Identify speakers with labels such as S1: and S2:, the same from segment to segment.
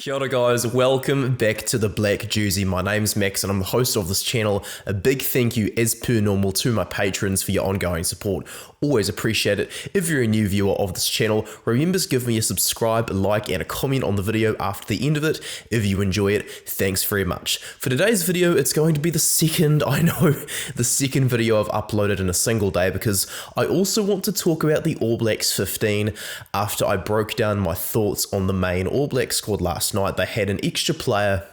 S1: Kia ora guys, welcome back to the Black Jersey. My name's Max and I'm the host of this channel. A big thank you as per normal to my patrons for your ongoing support. Always appreciate it. If you're a new viewer of this channel, remember to give me a subscribe, a like and a comment on the video after the end of it. If you enjoy it, thanks very much. For today's video, it's going to be the second video I've uploaded in a single day because I also want to talk about the All Blacks 15 after I broke down my thoughts on the main All Blacks squad last night. They had an extra player,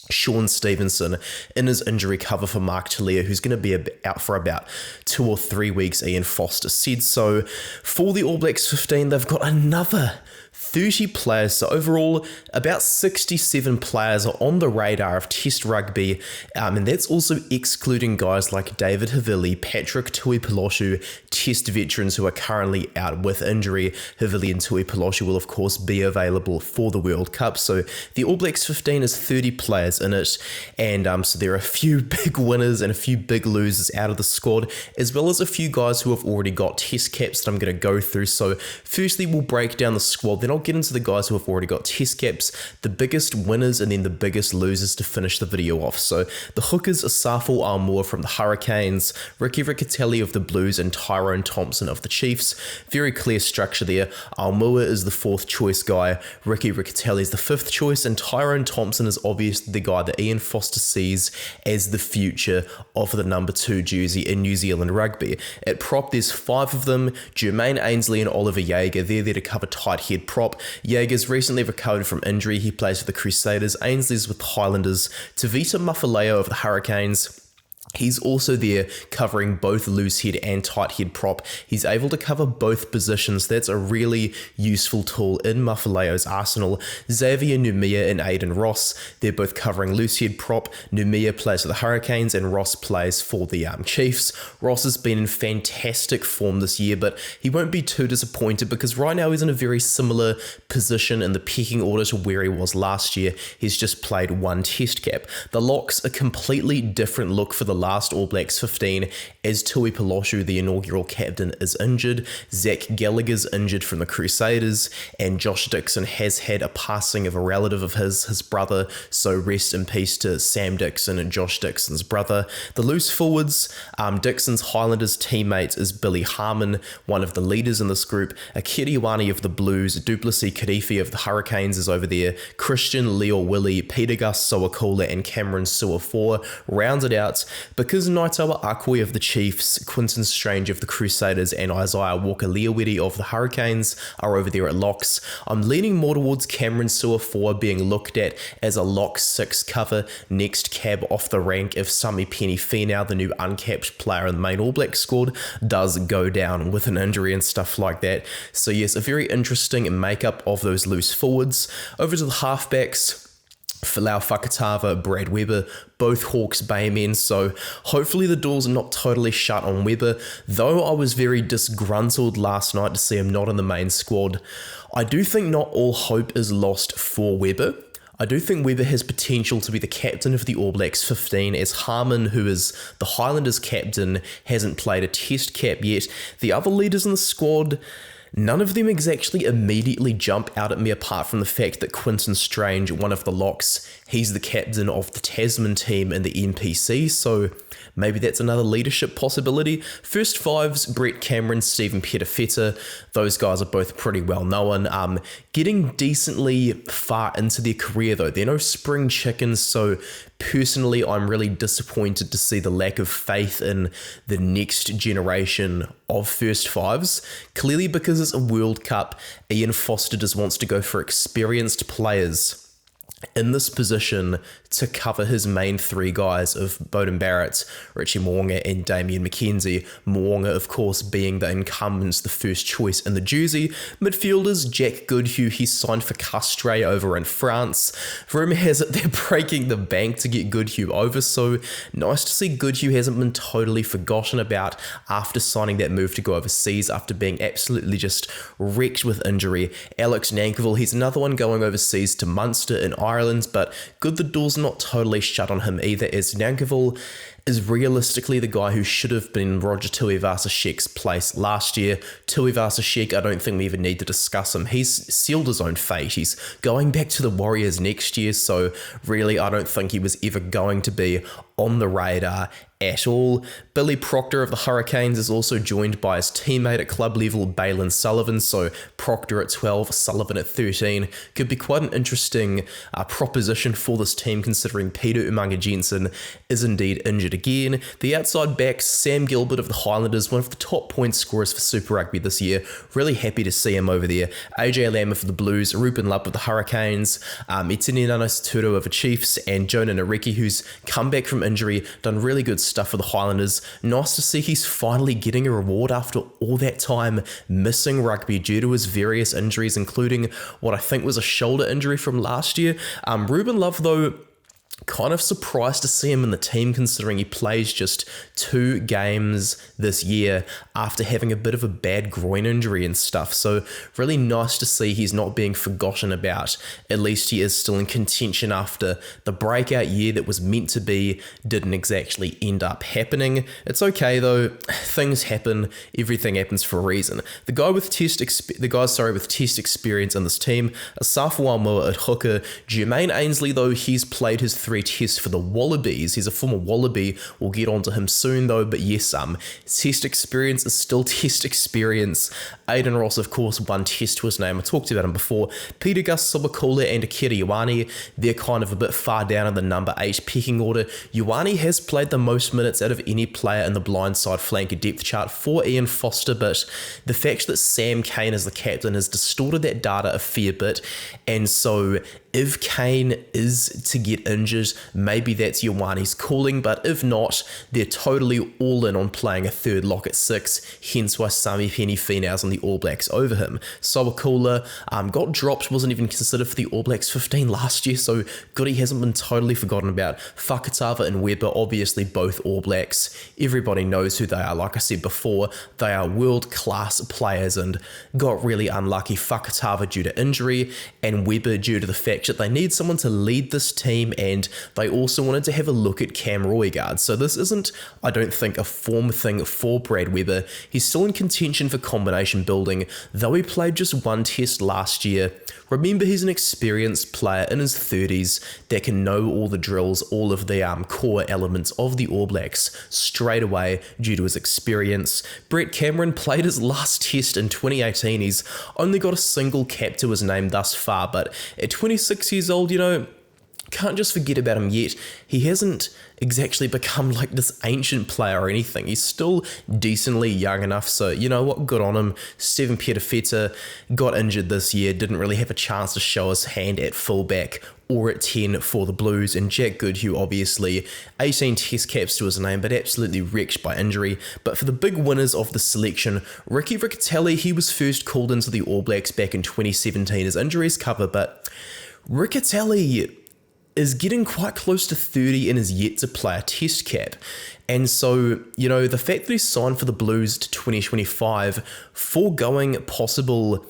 S1: Sean Stevenson, in his injury cover for Mark Talia, who's going to be out for about 2 or 3 weeks, Ian Foster said. So for the All Blacks 15, they've got another 30 players, so overall about 67 players are on the radar of Test rugby, and that's also excluding guys like David Havili, Patrick Tuipoloshu, Test veterans who are currently out with injury. Havili and Tuipoloshu will of course be available for the World Cup, so the All Blacks 15 is 30 players in it, and so there are a few big winners and a few big losers out of the squad, as well as a few guys who have already got Test caps that I'm going to go through. So firstly we'll break down the squad, then I'll get into the guys who have already got Test caps, the biggest winners and then the biggest losers to finish the video off. So the hookers are Safo Aumua from the Hurricanes, Ricky Riccitelli of the Blues and Tyrone Thompson of the Chiefs. Very clear structure there. Aumua is the 4th choice guy, Ricky Riccitelli is the 5th choice, and Tyrone Thompson is obviously the guy that Ian Foster sees as the future of the number 2 jersey in New Zealand rugby. At prop there's 5 of them, Jermaine Ainsley and Oliver Jager. They're there to cover tight head prop. Jager's recently recovered from injury. He plays for the Crusaders. Ainsley's with the Highlanders. Tavita Mafaleo of the Hurricanes. He's also there covering both loose head and tight head prop. He's able to cover both positions. That's a really useful tool in Mafaleo's arsenal. Xavier Numia and Aidan Ross, they're both covering loose head prop. Numia plays for the Hurricanes and Ross plays for the Chiefs. Ross has been in fantastic form this year, but he won't be too disappointed because right now he's in a very similar position in the pecking order to where he was last year. He's just played 1 Test cap. The locks, a completely different look for the last All Blacks 15 as Tuipoloshu, the inaugural captain, is injured. Zach Gallagher's injured from the Crusaders, and Josh Dixon has had a passing of a relative of his brother, so rest in peace to Sam Dixon and Josh Dixon's brother. The loose forwards, Dixon's Highlanders teammate is Billy Harmon, one of the leaders in this group. Akiriwani of the Blues, Duplessis Kadifi of the Hurricanes is over there. Christian Leo Willie, Peter Gus Soakola and Cameron Suafor rounded out. Because Naitoa Akwe of the Chiefs, Quinton Strange of the Crusaders and Isaiah Walker-Leawedi of the Hurricanes are over there at locks, I'm leaning more towards Cameron Suafor being looked at as a lock 6 cover, next cab off the rank if Sami Penny-Finau, the new uncapped player in the main All Black squad, does go down with an injury and stuff like that. So yes, a very interesting makeup of those loose forwards. Over to the halfbacks, Folau Fakatava, Brad Weber, both Hawke's Bay men, so hopefully the doors are not totally shut on Weber, though I was very disgruntled last night to see him not in the main squad. I do think not all hope is lost for Weber. I do think Weber has potential to be the captain of the All Blacks 15, as Harmon, who is the Highlanders captain, hasn't played a Test cap yet. The other leaders in the squad, none of them exactly immediately jump out at me apart from the fact that Quinton Strange, one of the locks, he's the captain of the Tasman team in the NPC, so maybe that's another leadership possibility. First fives, Brett Cameron, Stephen Petafeta, those guys are both pretty well known. Getting decently far into their career though, they're no spring chickens, so personally I'm really disappointed to see the lack of faith in the next generation of first fives. Clearly because it's a World Cup, Ian Foster just wants to go for experienced players in this position to cover his main 3 guys of Beauden Barrett, Richie Mo'unga and Damien McKenzie. Mo'unga, of course, being the incumbents, the first choice in the jersey. Midfielders, Jack Goodhue, he's signed for Castres over in France. Rumour has it they're breaking the bank to get Goodhue over, so nice to see Goodhue hasn't been totally forgotten about after signing that move to go overseas after being absolutely just wrecked with injury. Alex Nankivell, he's another one going overseas to Munster in Ireland, but good the door's not totally shut on him either, as Nankivell is realistically the guy who should have been Roger Tuivasa-Sheck's place last year. Tuivasa-Sheck, I don't think we even need to discuss him. He's sealed his own fate. He's going back to the Warriors next year, so really I don't think he was ever going to be on the radar at all. Billy Proctor of the Hurricanes is also joined by his teammate at club level, Balin Sullivan, so Proctor at 12, Sullivan at 13. Could be quite an interesting proposition for this team, considering Peter Umaga-Jensen is indeed injured again. The outside back, Sam Gilbert of the Highlanders, one of the top point scorers for Super Rugby this year. Really happy to see him over there. AJ Lammer for the Blues, Ruben Lubb of the Hurricanes, Etienne Nanai-Seturo of the Chiefs, and Jonah Nareki, who's come back from injury, done really good stuff for the Highlanders. Nice to see he's finally getting a reward after all that time missing rugby due to his various injuries, including what I think was a shoulder injury from last year. Ruben Lubb, though, kind of surprised to see him in the team, considering he plays just 2 games this year after having a bit of a bad groin injury and stuff. So really nice to see he's not being forgotten about. At least he is still in contention after the breakout year that was meant to be didn't exactly end up happening. It's okay though, things happen, everything happens for a reason. The guys with test experience in this team, Asaf Wamoa at hooker. Jermaine Ainsley, though, he's played his 3 tests for the Wallabies. He's a former Wallaby. We'll get onto him soon though, but yes, test experience is still test experience. Aidan Ross, of course, 1 test to his name. I talked about him before. Peter Gus Sobakula and Akira Ioane, they're kind of a bit far down in the number 8 pecking order. Ioane has played the most minutes out of any player in the blindside flanker depth chart for Ian Foster, but the fact that Sam Cane is the captain has distorted that data a fair bit, and so if Kane is to get injured, maybe that's Ioane's calling, but if not, they're totally all in on playing a third lock at 6, hence why Sami Penny-Finau's on the All Blacks over him. Sobakula got dropped, wasn't even considered for the All Blacks 15 last year, so good he hasn't been totally forgotten about. Fakatava and Weber, obviously both All Blacks. Everybody knows who they are, like I said before, they are world-class players and got really unlucky. Fakatava due to injury, and Weber due to the fact that they need someone to lead this team, and they also wanted to have a look at Cam Roigard. So this isn't, I don't think, a form thing for Brad Weber. He's still in contention for combination building, though he played just 1 test last year. Remember, he's an experienced player in his 30s that can know all the drills, all of the core elements of the All Blacks straight away due to his experience. Brett Cameron played his last test in 2018. He's only got a single cap to his name thus far, but at 26 years old, can't just forget about him yet. He hasn't exactly become like this ancient player or anything. He's still decently young enough, so you know what, good on him. Steven Petafeta got injured this year, didn't really have a chance to show his hand at fullback or at 10 for the Blues, and Jack Goodhue, obviously, 18 test caps to his name, but absolutely wrecked by injury. But for the big winners of the selection, Ricky Riccitelli, he was first called into the All Blacks back in 2017 as injuries cover, but Riccitelli is getting quite close to 30 and is yet to play a test cap. And so, the fact that he's signed for the Blues to 2025, foregoing possible,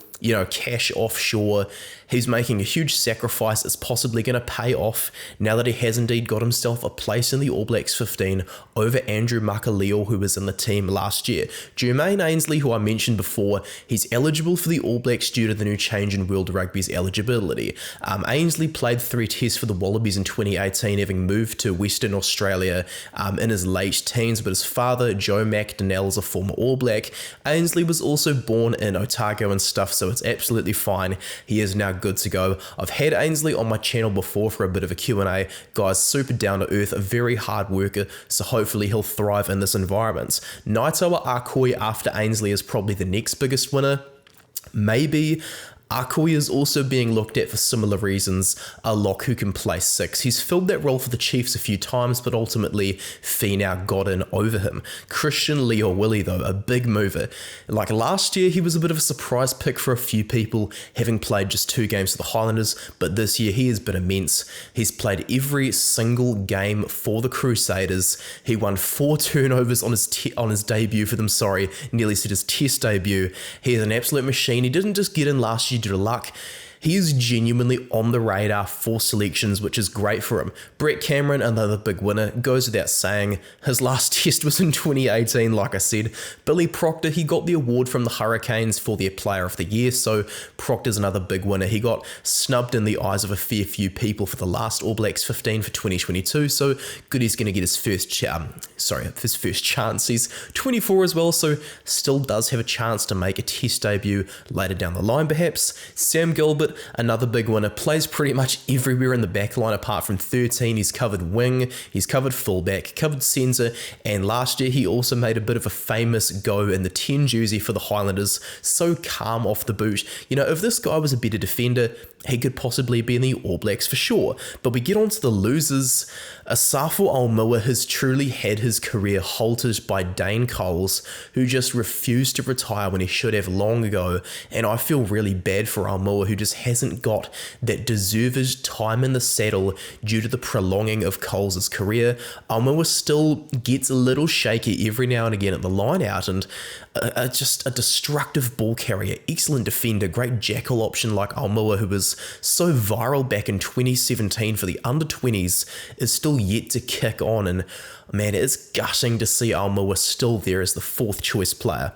S1: cash offshore, he's making a huge sacrifice. It's possibly going to pay off now that he has indeed got himself a place in the All Blacks 15 over Andrew Makaleo, who was in the team last year. Jermaine Ainsley, who I mentioned before, he's eligible for the All Blacks due to the new change in World Rugby's eligibility. Ainsley played 3 tests for the Wallabies in 2018, having moved to Western Australia in his late teens, but his father, Joe MacDonald, is a former All Black. Ainsley was also born in Otago and stuff, so it's absolutely fine. He is now good to go. I've had Ainsley on my channel before for a bit of a Q&A. Guy's super down to earth, a very hard worker, so hopefully he'll thrive in this environment. Naitoa Akoi after Ainsley is probably the next biggest winner. Maybe. Akoi is also being looked at for similar reasons, a lock who can play 6. He's filled that role for the Chiefs a few times, but ultimately Finau got in over him. Christian Leor-Willie, though, a big mover. Like last year, he was a bit of a surprise pick for a few people, having played just 2 games for the Highlanders, but this year he has been immense. He's played every single game for the Crusaders. He won 4 turnovers on his debut for them, nearly said his test debut. He is an absolute machine. He didn't just get in last year due to luck. He is genuinely on the radar for selections, which is great for him. Brett Cameron, another big winner, goes without saying. His last test was in 2018, like I said. Billy Proctor, he got the award from the Hurricanes for their Player of the Year, so Proctor's another big winner. He got snubbed in the eyes of a fair few people for the last All Blacks 15 for 2022, so good he's going to get his first chance. He's 24 as well, so still does have a chance to make a test debut later down the line perhaps. Sam Gilbert, another big winner, plays pretty much everywhere in the back line apart from 13. He's covered wing, he's covered fullback, covered centre, and last year he also made a bit of a famous go in the 10 jersey for the Highlanders. So calm off the boot. You know, if this guy was a better defender, he could possibly be in the All Blacks for sure. But we get on to the losers. Asafo Aumua has truly had his career halted by Dane Coles, who just refused to retire when he should have long ago. And I feel really bad for Aumua, who just hasn't got that deserved time in the saddle due to the prolonging of Coles' career. Aumua still gets a little shaky every now and again at the line out, and just a destructive ball carrier, excellent defender, great jackal option like Aumua, who was so viral back in 2017 for the under-20s, is still yet to kick on, and man, it's gutting to see Aumua still there as the fourth choice player.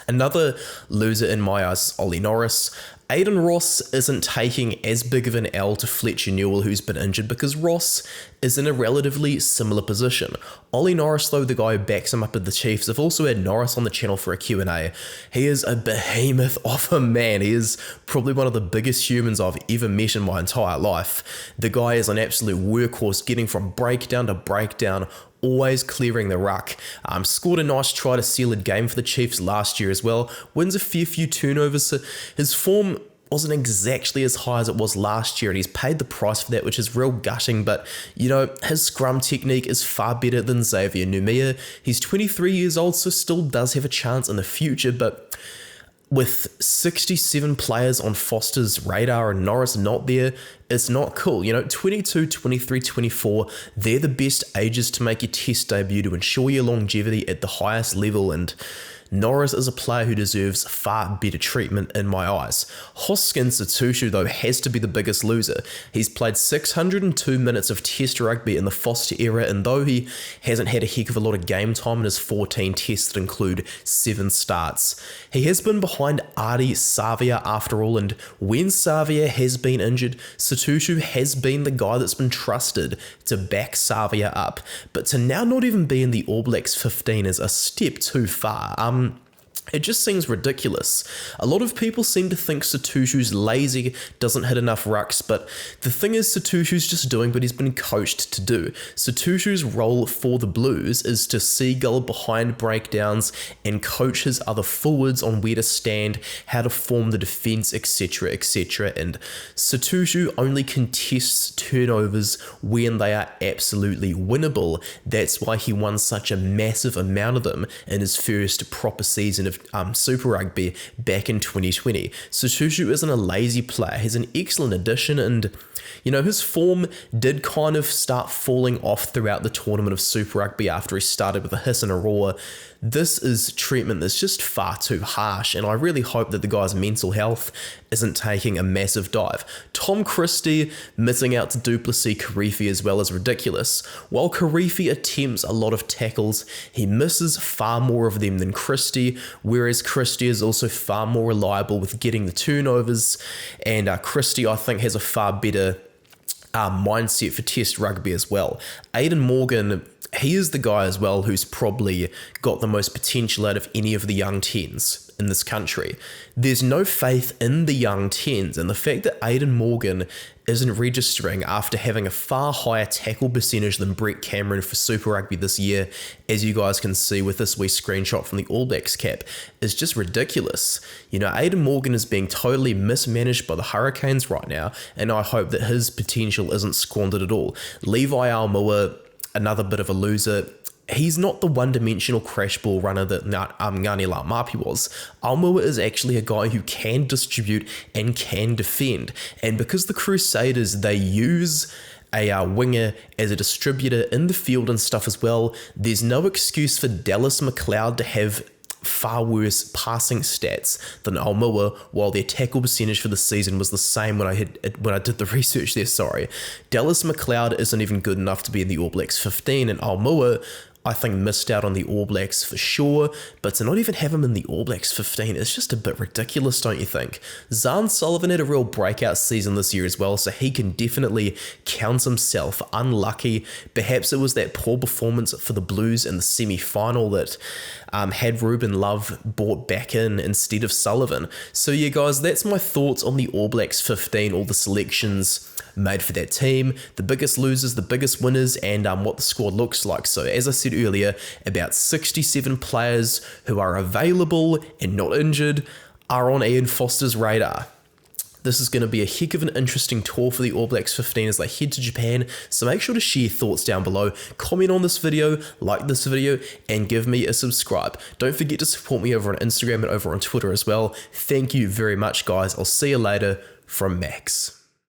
S1: Another loser in my eyes is Ollie Norris. Aidan Ross isn't taking as big of an L to Fletcher Newell, who's been injured, because Ross is in a relatively similar position. Ollie Norris, though, the guy who backs him up at the Chiefs, I've also had Norris on the channel for a Q&A. He is a behemoth of a man. He is probably one of the biggest humans I've ever met in my entire life. The guy is an absolute workhorse, getting from breakdown to breakdown, always clearing the ruck. Scored a nice try to seal a game for the Chiefs last year as well. Wins a fair few turnovers. So his form wasn't exactly as high as it was last year, and he's paid the price for that, which is real gutting. But, you know, his scrum technique is far better than Xavier Numia. He's 23 years old, so still does have a chance in the future, but with 67 players on Foster's radar and Norris not there, it's not cool. You know, 22, 23, 24, they're the best ages to make your test debut to ensure your longevity at the highest level, and Norris is a player who deserves far better treatment in my eyes. Hoskins Sotushu, though, has to be the biggest loser. He's played 602 minutes of test rugby in the Foster era, and though he hasn't had a heck of a lot of game time in his 14 tests that include 7 starts, he has been behind Ardie Savia after all, and when Savia has been injured, Sotushu has been the guy that's been trusted to back Savia up. But to now not even be in the All Blacks 15 is a step too far. It just seems ridiculous. A lot of people seem to think Sotushu's lazy, doesn't hit enough rucks, but the thing is, Sotushu's just doing what he's been coached to do. Sotushu's role for the Blues is to seagull behind breakdowns and coach his other forwards on where to stand, how to form the defence, etc, etc, and Sotushu only contests turnovers when they are absolutely winnable. That's why he won such a massive amount of them in his first proper season of Super Rugby back in 2020. Sotushu isn't a lazy player. He's an excellent addition, and you know, his form did kind of start falling off throughout the tournament of Super Rugby after he started with a hiss and a roar. This is treatment that's just far too harsh, and I really hope that the guy's mental health isn't taking a massive dive. Tom Christie missing out to Duplessis Karifi as well is ridiculous. While Karifi attempts a lot of tackles, he misses far more of them than Christie, whereas Christie is also far more reliable with getting the turnovers, and Christie, I think, has a far better mindset for test rugby as well. Aidan Morgan, he is the guy as well who's probably got the most potential out of any of the young 10s in this country. There's no faith in the young 10s, and the fact that Aidan Morgan isn't registering after having a far higher tackle percentage than Brett Cameron for Super Rugby this year, as you guys can see with this wee screenshot from the All Blacks cap, is just ridiculous. You know, Aidan Morgan is being totally mismanaged by the Hurricanes right now, and I hope that his potential isn't squandered at all. Levi Aumua, another bit of a loser. He's not the one-dimensional crash ball runner that Ngani Laumapi was. Aumua is actually a guy who can distribute and can defend. And because the Crusaders, they use a winger as a distributor in the field and stuff as well, there's no excuse for Dallas McLeod to have far worse passing stats than Almoa, while their tackle percentage for the season was the same when I did the research there, sorry. Dallas McLeod isn't even good enough to be in the All Blacks 15, and Almoa, I think, missed out on the All Blacks for sure, but to not even have him in the All Blacks 15 is just a bit ridiculous, don't you think? Zahn Sullivan had a real breakout season this year as well, so he can definitely count himself unlucky. Perhaps it was that poor performance for the Blues in the semi-final that had Ruben Love brought back in instead of Sullivan. So yeah, guys, that's my thoughts on the All Blacks 15, all the selections made for that team, the biggest losers, the biggest winners, and what the squad looks like. So as I said earlier, about 67 players who are available and not injured are on Ian Foster's radar. This is going to be a heck of an interesting tour for the All Blacks 15 as they head to Japan, so make sure to share thoughts down below, comment on this video, like this video, and give me a subscribe. Don't forget to support me over on Instagram and over on Twitter as well. Thank you very much, guys. I'll see you later from Max.